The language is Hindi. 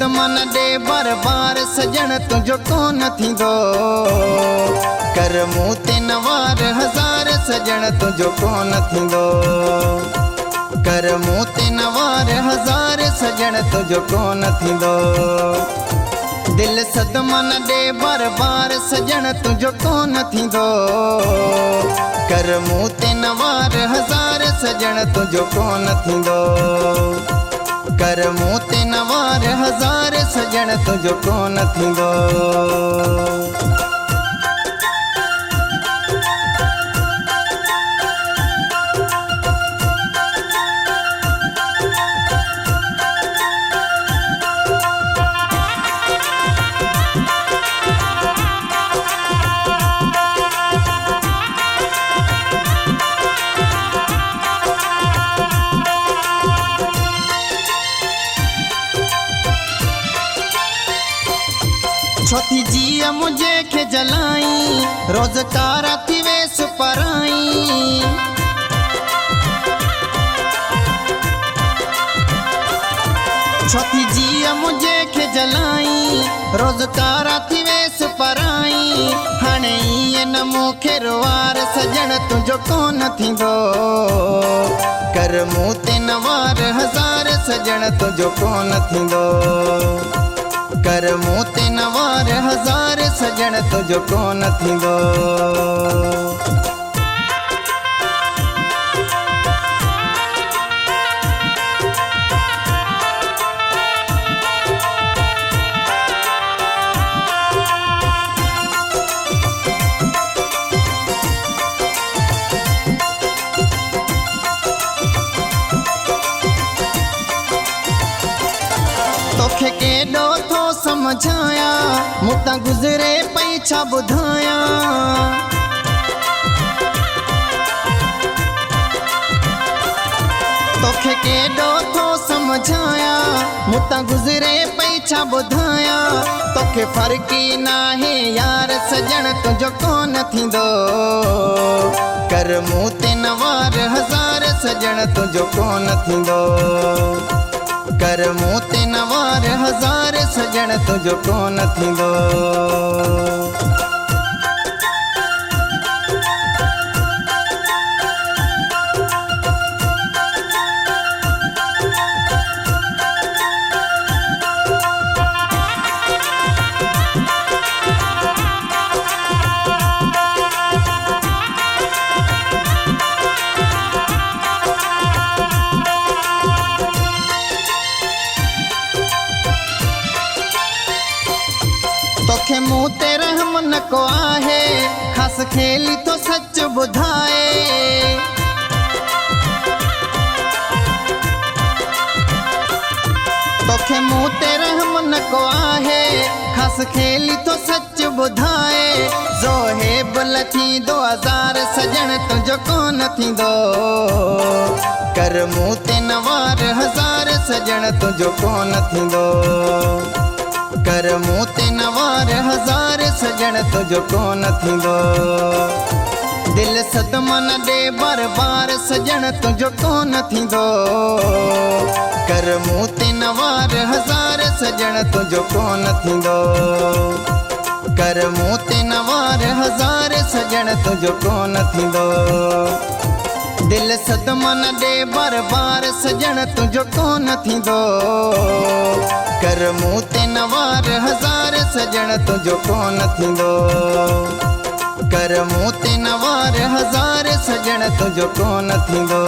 सदमा न दे बार बार सजण तुझो कोन थींदो। कर मूं ते नवार हज़ार सजण तुझो कोन थींदो। कर मूं ते नवार हज़ार सजण तुझो कोन थींदो। दिल सदमा न दे बार बार सजण तुझो कोन थींदो। कर मूं ते नवार हज़ार सजण तुझो कोन थींदो। कर मूं ते नवार हज़ार सजण तुझो कोन थींदो। छोथी जिया मुझे के जलाई रोजगार थी वेस पराई। छोथी जिया मुझे के जलाई रोजगार थी वेस पराई। हाणे ये न मूंखे रोवार सजण तुझो कोन थींदो। कर मूं ते नवार हज़ार सजण तुझो कोन थींदो। कर मूं ते नवार हज़ार सजण तुझो कोन थींदो। तोखे केॾो थो समझाया मूं तां गुज़रे पई छा ॿुधाया। तोखे केॾो थो समझाया मूं तां गुज़रे पई छा ॿुधाया। तोखे फ़र्क़ी नाहे यार सजण तुझो कोन थींदो। कर मूं ते नवार हज़ार सजण तुझो कोन थींदो। कर मूं ते नवार हज़ार सजण तुझो कोन थींदो। तोखे मूं ते रहम न को आहे ख़ासि खेली तो सच ॿुधाए। तोखे मूं ते रहम न को आहे ख़ासि खेली तो सच ॿुधाए। ज़ोहेब लथींदो हज़ार सजण तुझो कोन थींदो। कर मूं ते नवार हज़ार सजण तुझो कोन थींदो। कर मूं ते नवार हज़ार सजण तुझो कोन थींदो। दिल सदमा न दे बार बार सजण तुझो कोन थींदो। कर मूं ते नवार हज़ार सजण तुझो कोन थींदो। कर मूं ते नवार हज़ार सजण तुझो कोन थींदो। दिल सदमा न दे बार बार सजण तुझो कोन थींदो। कर मूं ते नवार हज़ार सजण तुझो कोन थींदो। कर मूं ते नवार हज़ार सजण तुझो कोन थींदो।